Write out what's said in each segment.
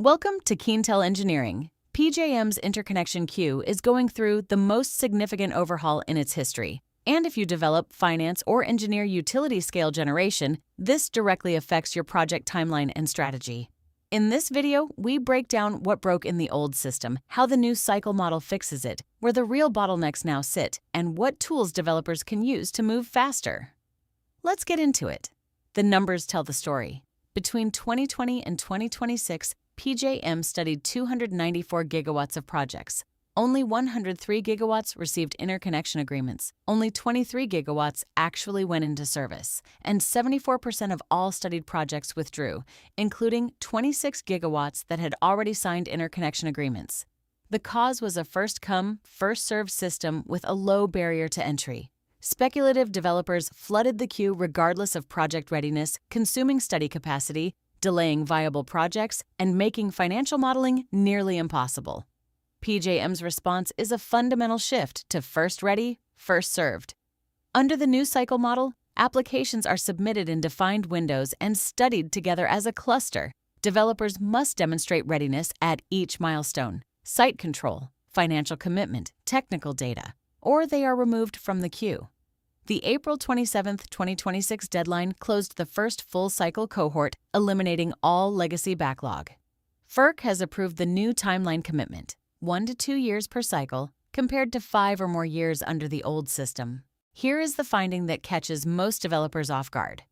Welcome to Keentel Engineering. PJM's interconnection queue is going through the most significant overhaul in its history. And if you develop, finance, or engineer utility-scale generation, this directly affects your project timeline and strategy. In this video, we break down what broke in the old system, how the new cycle model fixes it, where the real bottlenecks now sit, and what tools developers can use to move faster. Let's get into it. The numbers tell the story. Between 2020 and 2026, PJM studied 294 gigawatts of projects. Only 103 gigawatts received interconnection agreements. Only 23 gigawatts actually went into service. And 74% of all studied projects withdrew, including 26 gigawatts that had already signed interconnection agreements. The cause was a first-come, first-served system with a low barrier to entry. Speculative developers flooded the queue regardless of project readiness, consuming study capacity, delaying viable projects, and making financial modeling nearly impossible. PJM's response is a fundamental shift to first ready, first served. Under the new cycle model, applications are submitted in defined windows and studied together as a cluster. Developers must demonstrate readiness at each milestone: site control, financial commitment, technical data, or they are removed from the queue. The April 27, 2026 deadline closed the first full-cycle cohort, eliminating all legacy backlog. FERC has approved the new timeline commitment, 1 to 2 years per cycle, compared to 5 or more years under the old system. Here is the finding that catches most developers off guard.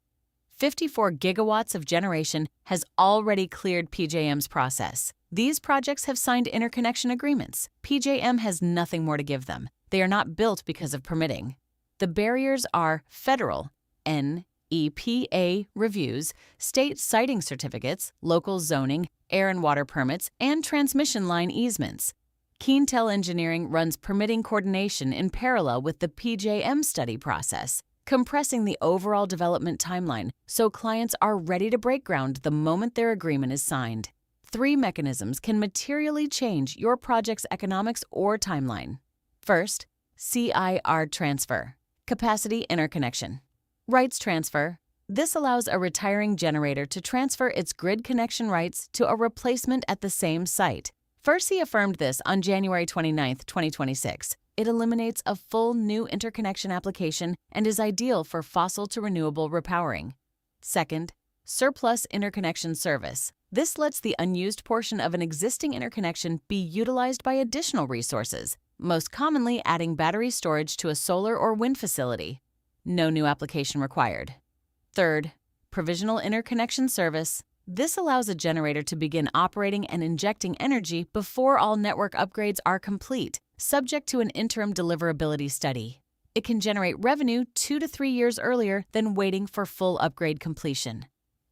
54 gigawatts of generation has already cleared PJM's process. These projects have signed interconnection agreements. PJM has nothing more to give them. They are not built because of permitting. The barriers are federal NEPA reviews, state siting certificates, local zoning, air and water permits, and transmission line easements. Keentel Engineering runs permitting coordination in parallel with the PJM study process, compressing the overall development timeline so clients are ready to break ground the moment their agreement is signed. 3 mechanisms can materially change your project's economics or timeline. First, CIR transfer. Capacity interconnection. Rights transfer. This allows a retiring generator to transfer its grid connection rights to a replacement at the same site. FERC affirmed this on January 29, 2026. It eliminates a full new interconnection application and is ideal for fossil to renewable repowering. Second, surplus interconnection service. This lets the unused portion of an existing interconnection be utilized by additional resources, most commonly adding battery storage to a solar or wind facility. No new application required. Third, provisional interconnection service. This allows a generator to begin operating and injecting energy before all network upgrades are complete, subject to an interim deliverability study. It can generate revenue 2 to 3 years earlier than waiting for full upgrade completion.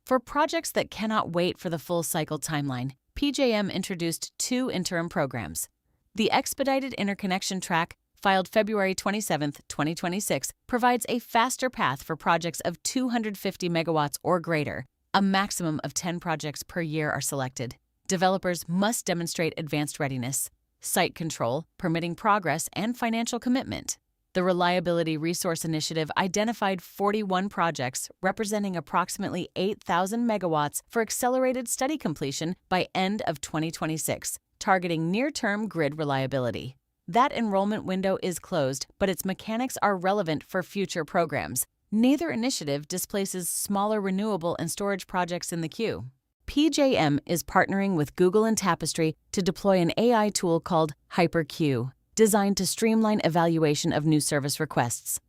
For projects that cannot wait for the full cycle timeline, PJM introduced 2 interim programs. The Expedited Interconnection Track, filed February 27, 2026, provides a faster path for projects of 250 megawatts or greater. A maximum of 10 projects per year are selected. Developers must demonstrate advanced readiness, site control, permitting progress, and financial commitment. The Reliability Resource Initiative identified 41 projects representing approximately 8,000 megawatts for accelerated study completion by end of 2026, targeting near-term grid reliability. That enrollment window is closed, but its mechanics are relevant for future programs. Neither initiative displaces smaller renewable and storage projects in the queue. PJM is partnering with Google and Tapestry to deploy an AI tool called HyperQ, designed to streamline evaluation of new service requests.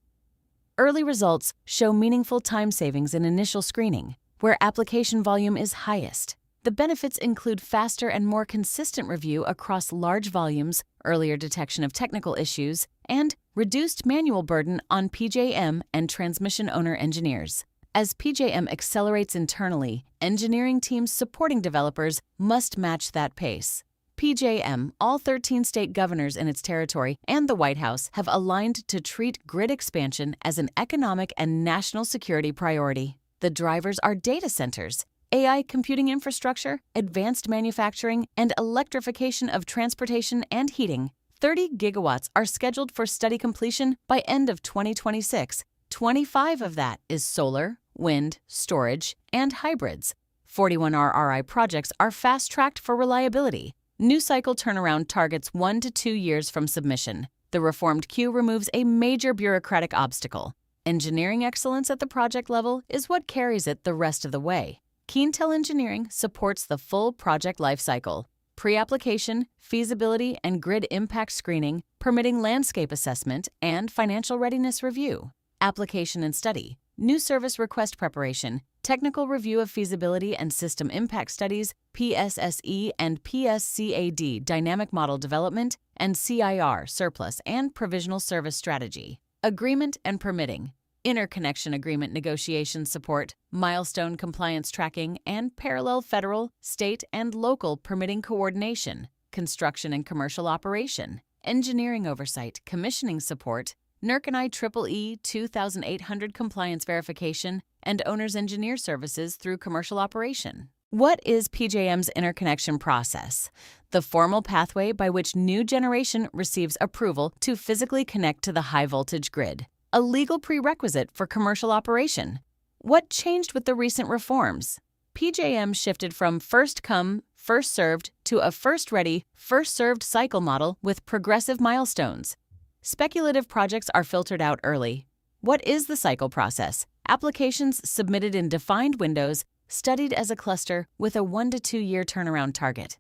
Early results show meaningful time savings in initial screening, where application volume is highest. The benefits include faster and more consistent review across large volumes, earlier detection of technical issues, and reduced manual burden on PJM and transmission owner engineers. As PJM accelerates internally, engineering teams supporting developers must match that pace. PJM, all 13 state governors in its territory, and the White House have aligned to treat grid expansion as an economic and national security priority. The drivers are data centers, AI computing infrastructure, advanced manufacturing, and electrification of transportation and heating. 30 gigawatts are scheduled for study completion by end of 2026. 25 of that is solar, wind, storage, and hybrids. 41RRI projects are fast-tracked for reliability. New cycle turnaround targets 1 to 2 years from submission. The reformed queue removes a major bureaucratic obstacle. Engineering excellence at the project level is what carries it the rest of the way. Keentel Engineering supports the full project lifecycle: pre-application, feasibility and grid impact screening, permitting landscape assessment, and financial readiness review. Application and study, new service request preparation, technical review of feasibility and system impact studies, PSSE and PSCAD dynamic model development, and CIR surplus and provisional service strategy. Agreement and permitting, interconnection agreement negotiation support, milestone compliance tracking, and parallel federal, state, and local permitting coordination, construction and commercial operation, engineering oversight, commissioning support, NERC and IEEE 2800 compliance verification, and owner's engineer services through commercial operation. What is PJM's interconnection process? The formal pathway by which new generation receives approval to physically connect to the high-voltage grid, a legal prerequisite for commercial operation. What changed with the recent reforms? PJM shifted from first come, first served to a first ready, first served cycle model with progressive milestones. Speculative projects are filtered out early. What is the cycle process? Applications submitted in defined windows, studied as a cluster with a 1 to 2 year turnaround target.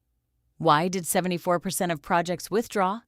Why did 74% of projects withdraw?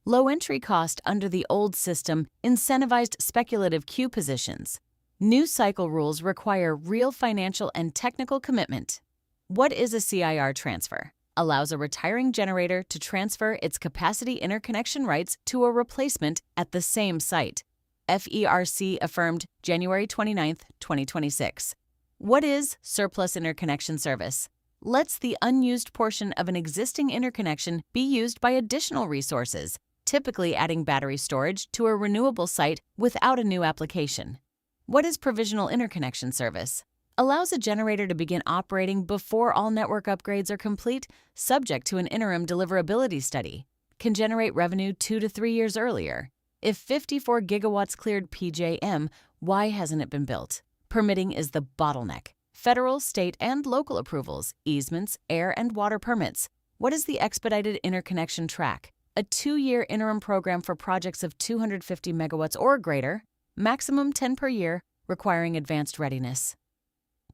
Low entry cost under the old system incentivized speculative queue positions. New cycle rules require real financial and technical commitment. What is a CIR transfer? Allows a retiring generator to transfer its capacity interconnection rights to a replacement at the same site. FERC affirmed January 29, 2026. What is surplus interconnection service? Lets the unused portion of an existing interconnection be used by additional resources, typically adding battery storage to a renewable site without a new application. What is provisional interconnection service? Allows a generator to begin operating before all network upgrades are complete, subject to an interim deliverability study. Can generate revenue 2 to 3 years earlier. If 54 gigawatts cleared PJM, why hasn't it been built? Permitting is the bottleneck. Federal, state, and local approvals, easements, air and water permits. What is the expedited interconnection track? A 2-year interim program for projects of 250 megawatts or greater, maximum 10 per year, requiring advanced readiness.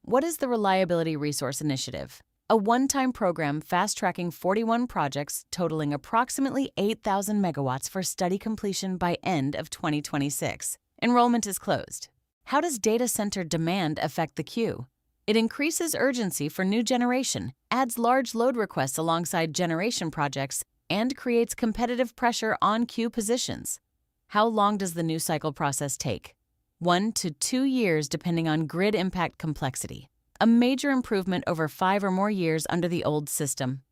What is the Reliability Resource Initiative? A one-time program fast-tracking 41 projects totaling approximately 8,000 megawatts for study completion by end of 2026. Enrollment is closed. How does data center demand affect the queue? It increases urgency for new generation, adds large load requests alongside generation projects, and creates competitive pressure on queue positions. How long does the new cycle process take? 1 to 2 years depending on grid impact complexity, a major improvement over 5 or more years under the old system.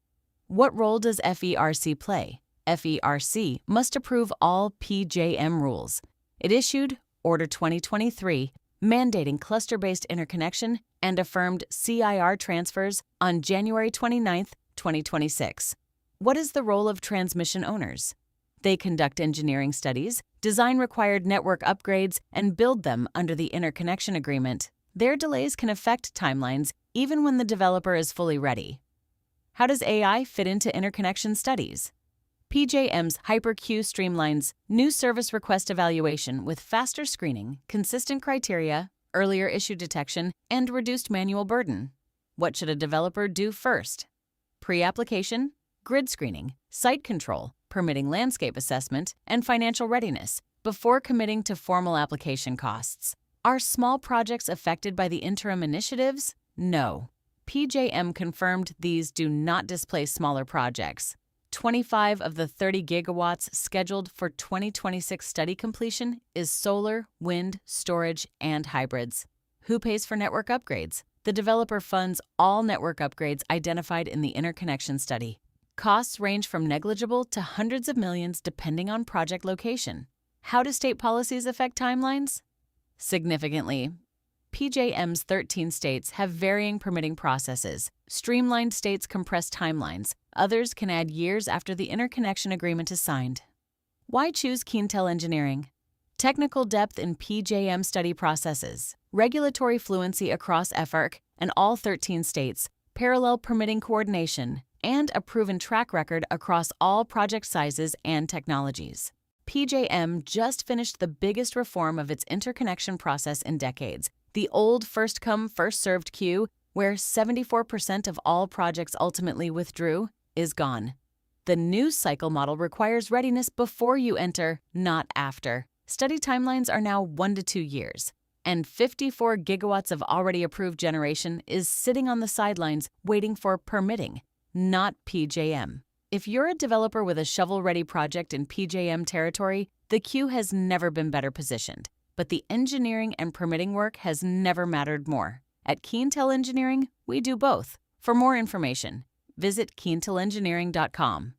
What role does FERC play? FERC must approve all PJM rules. It issued Order 2023, mandating cluster-based interconnection and affirmed CIR transfers on January 29, 2026. What is the role of transmission owners? They conduct engineering studies, design required network upgrades, and build them under the interconnection agreement. Their delays can affect timelines even when the developer is fully ready. How does AI fit into interconnection studies? PJM's HyperQ streamlines new service request evaluation with faster screening, consistent criteria, earlier issue detection, and reduced manual burden. What should a developer do first? Pre-application, grid screening, site control, permitting landscape assessment, and financial readiness before committing to formal application costs. Are small projects affected by the interim initiatives? No. PJM confirmed these do not displace smaller projects. 25 of the 30 gigawatts scheduled for 2026 study completion is solar, wind, storage, and hybrids. Who pays for network upgrades? The developer funds all network upgrades identified in the interconnection study. Costs range from negligible to hundreds of millions depending on project location. How do state policies affect timelines? Significantly. PJM's 13 states have varying permitting processes. Streamlined states compress timelines. Others can add years after the interconnection agreement is signed. Why choose Keentel Engineering? Technical depth in PJM study processes. regulatory fluency across FERC and all 13 states, parallel permitting coordination, and a proven track record across all project sizes and technologies. PJM just finished the biggest reform of its interconnection process in decades. The old first-come, first-served queue, where 74% of all projects ultimately withdrew, is gone. The new cycle model requires readiness before you enter, not after. Study timelines are now 1 to 2 years, and 54 gigawatts of already approved generation is sitting on the sidelines waiting for permitting, not PJM. If you're a developer with a shovel-ready project in PJM territory, the queue has never been better positioned, but the engineering and permitting work has never mattered more. At Keentel Engineering, we do both. For more information, visit keentelengineering.com.